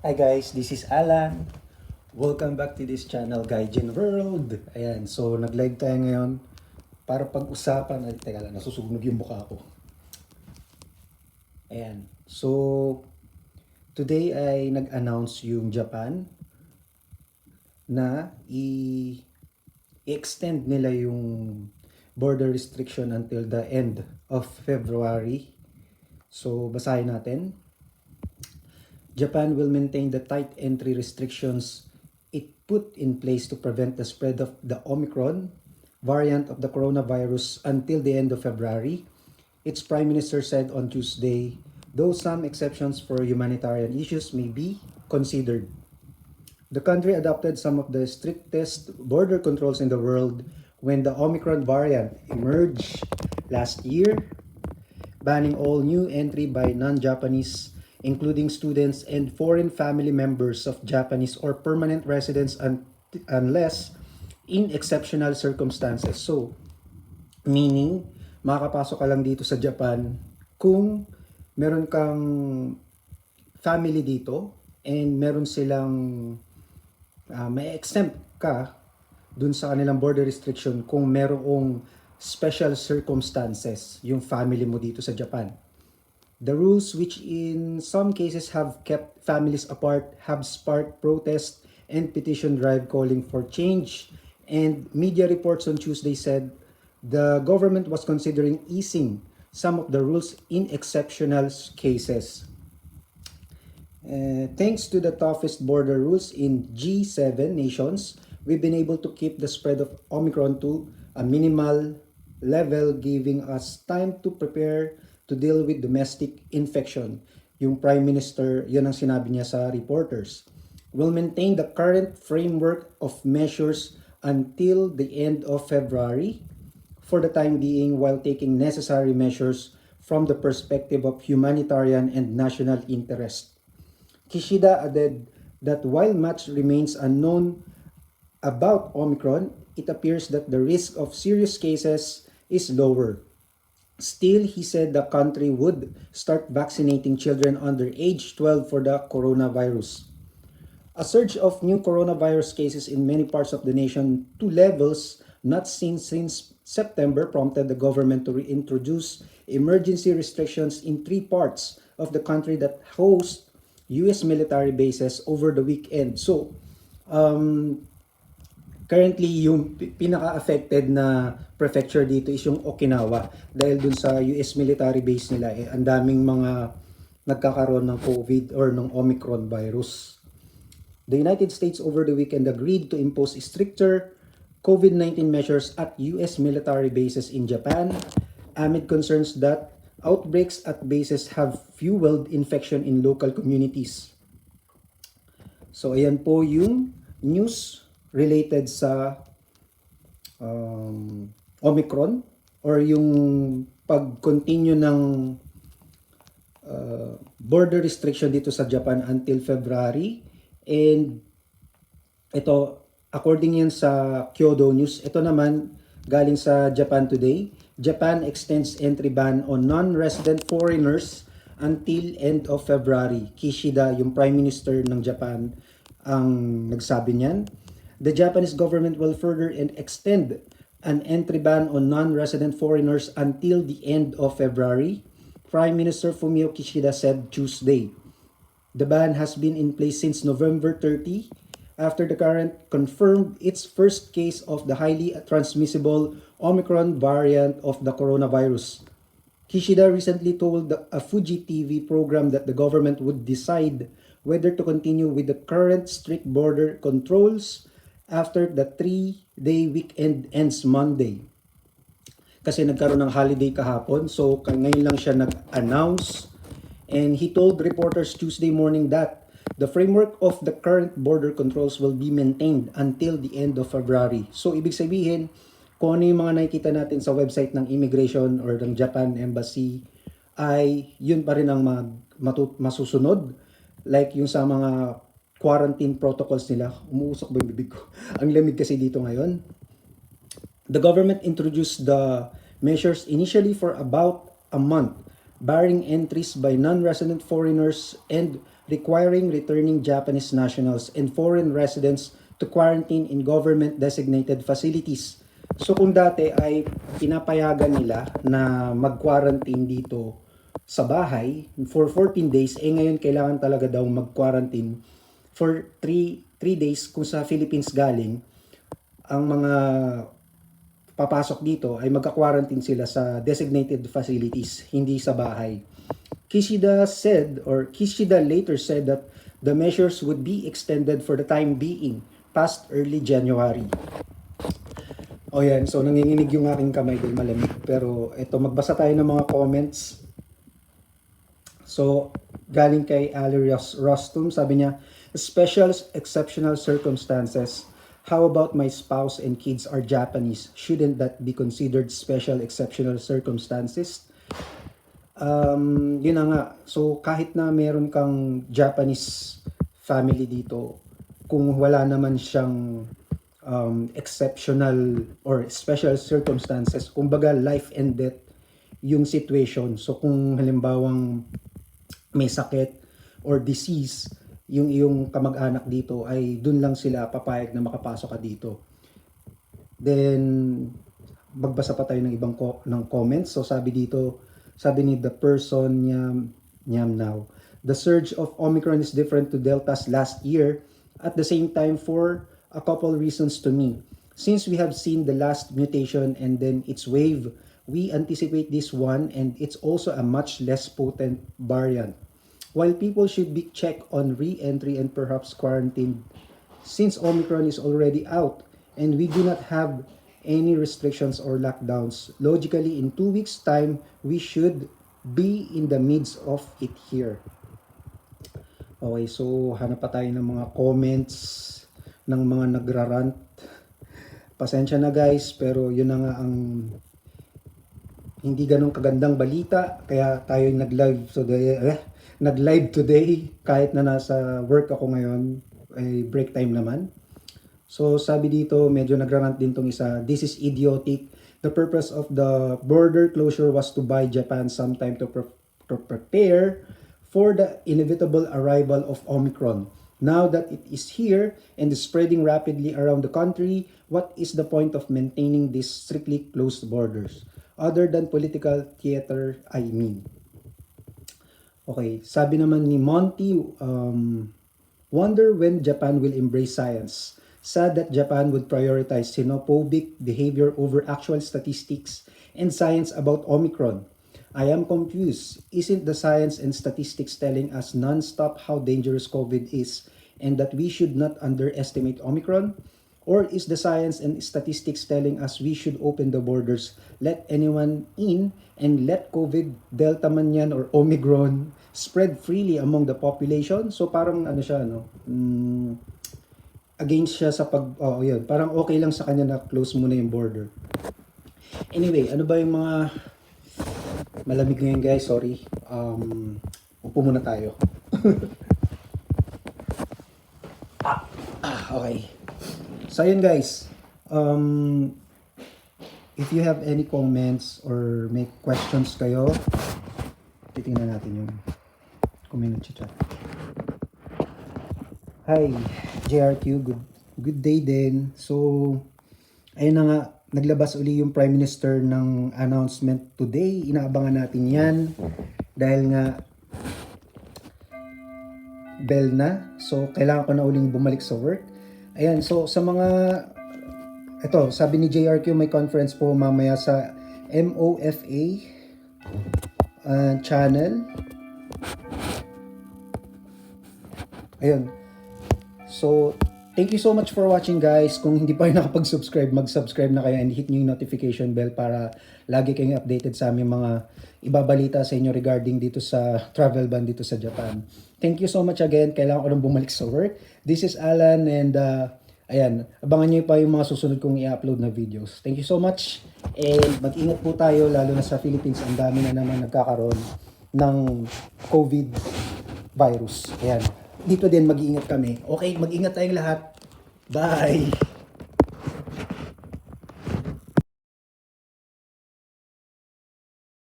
Hi guys, this is Alan. Welcome back to this channel, Gaijin World. Ayan, so nag-live tayo ngayon para pag-usapan. Ay, teka lang, nasusunog yung mukha ko. Ayan, so today ay nag-announce yung Japan na i-extend nila yung border restriction until the end of February. So basahin natin. Japan will maintain the tight entry restrictions it put in place to prevent the spread of the Omicron variant of the coronavirus until the end of February, its prime minister said on Tuesday, though some exceptions for humanitarian issues may be considered. The country adopted some of the strictest border controls in the world when the Omicron variant emerged last year, banning all new entry by non-Japanese, including students and foreign family members of Japanese or permanent residents unless in exceptional circumstances. So, meaning, makakapasok ka lang dito sa Japan kung meron kang family dito and meron silang may exempt ka dun sa kanilang border restriction kung merong special circumstances yung family mo dito sa Japan. The rules, which in some cases have kept families apart, have sparked protest and petition drive calling for change. And media reports on Tuesday said the government was considering easing some of the rules in exceptional cases. Thanks to the toughest border rules in G7 nations, we've been able to keep the spread of Omicron to a minimal level, giving us time to prepare to deal with domestic infection. Yung Prime Minister, yun ang sinabi niya sa reporters. Will maintain the current framework of measures until the end of February for the time being, while taking necessary measures from the perspective of humanitarian and national interest. Kishida added that while much remains unknown about Omicron, it appears that the risk of serious cases is lower. Still, he said the country would start vaccinating children under age 12 for the coronavirus. A surge of new coronavirus cases in many parts of the nation to levels not seen since September prompted the government to reintroduce emergency restrictions in 3 parts of the country that host U.S. military bases over the weekend. So, currently, yung pinaka-affected na prefecture dito is yung Okinawa. Dahil dun sa US military base nila, ang daming mga nagkakaroon ng COVID or ng Omicron virus. The United States over the weekend agreed to impose stricter COVID-19 measures at US military bases in Japan amid concerns that outbreaks at bases have fueled infection in local communities. So, ayan po yung news related sa Omicron or yung pag-continue ng border restriction dito sa Japan until February. And ito, according yan sa Kyodo News, ito naman galing sa Japan Today. Japan extends entry ban on non-resident foreigners until end of February. Kishida, yung Prime Minister ng Japan, ang nagsabi niyan. The Japanese government will further extend an entry ban on non-resident foreigners until the end of February, Prime Minister Fumio Kishida said Tuesday. The ban has been in place since November 30 after the current confirmed its first case of the highly transmissible Omicron variant of the coronavirus. Kishida recently told a Fuji TV program that the government would decide whether to continue with the current strict border controls after the 3-day weekend ends Monday. Kasi nagkaroon ng holiday kahapon, so ngayon lang siya nag-announce. And he told reporters Tuesday morning that the framework of the current border controls will be maintained until the end of February. So ibig sabihin, kung ano yung mga nakikita natin sa website ng immigration or ng Japan Embassy, ay yun pa rin ang masusunod. Like yung sa mga quarantine protocols nila. Umuusok ba yung bibig ko? Ang lamig kasi dito ngayon. The government introduced the measures initially for about a month barring entries by non-resident foreigners and requiring returning Japanese nationals and foreign residents to quarantine in government-designated facilities. So kung dati ay pinapayagan nila na mag-quarantine dito sa bahay for 14 days, eh ngayon kailangan talaga daw mag-quarantine for 3 days kung sa Philippines galing. Ang mga papasok dito ay magka-quarantine sila sa designated facilities, hindi sa bahay. Kishida later said that the measures would be extended for the time being past early January. O yan, so nanginginig yung aking kamay dahil malamig. Pero eto, magbasa tayo ng mga comments. So, galing kay Ali Rostum, sabi niya, special exceptional circumstances. How about my spouse and kids are Japanese? Shouldn't that be considered special exceptional circumstances? Yun na nga. So, kahit na meron kang Japanese family dito, kung wala naman siyang exceptional or special circumstances, kumbaga life and death yung situation. So, kung halimbawang may sakit or disease, yung iyong kamag-anak dito ay dun lang sila papayag na makapasok ka dito. Then magbasa pa tayo ng ibang ng comments. So sabi dito, sabi ni the person nyam now, the surge of Omicron is different to Delta's last year at the same time for a couple reasons to me. Since we have seen the last mutation and then its wave, we anticipate this one and it's also a much less potent variant. While people should be checked on re-entry and perhaps quarantined, since Omicron is already out and we do not have any restrictions or lockdowns, logically in 2 weeks' time, we should be in the midst of it here. Okay, so hanap pa tayo ng mga comments ng mga nagrarant. Pasensya na guys, pero yun na nga ang hindi ganun kagandang balita, kaya tayo nag-live today kahit na nasa work ako ngayon, ay break time naman. So sabi dito, medyo nagrarant din tong isa, this is idiotic. The purpose of the border closure was to buy Japan some time to prepare for the inevitable arrival of Omicron. Now that it is here and is spreading rapidly around the country, what is the point of maintaining these strictly closed borders? Other than political theater, I mean. Okay, sabi naman ni Monty, wonder when Japan will embrace science. Sad that Japan would prioritize xenophobic behavior over actual statistics and science about Omicron. I am confused. Isn't the science and statistics telling us non-stop how dangerous COVID is and that we should not underestimate Omicron? Or is the science and statistics telling us we should open the borders, let anyone in, and let COVID, Delta man yan, or Omicron, spread freely among the population? So parang ano siya, no? Against siya sa yun. Parang okay lang sa kanya na close muna yung border. Anyway, ano ba yung mga malamig ngayon guys? Sorry. Upo muna tayo. Okay. So yun guys, if you have any comments or may questions kayo, titingnan natin yung comment chat. Hi, JRQ, good day din. So, ayun na nga, naglabas uli yung Prime Minister ng announcement today. Inaabangan natin yan dahil nga bell na. So, kailangan ko na uling bumalik sa work. Ayan, so sa mga, ito, sabi ni JRQ, may conference po mamaya sa MOFA channel. Ayun. So, thank you so much for watching guys. Kung hindi pa kayo nakapag-subscribe, mag-subscribe na kayo and hit nyo yung notification bell para lagi kayong updated sa aming mga ibabalita sa inyo regarding dito sa travel ban dito sa Japan. Thank you so much again. Kailangan ko nang bumalik sa work. This is Alan and ayan, abangan nyo pa yung mga susunod kong i-upload na videos. Thank you so much and mag-ingat po tayo lalo na sa Philippines. Ang dami na naman nagkakaroon ng COVID virus. Ayan, dito din mag-iingat kami. Okay, mag-ingat tayong lahat. Bye!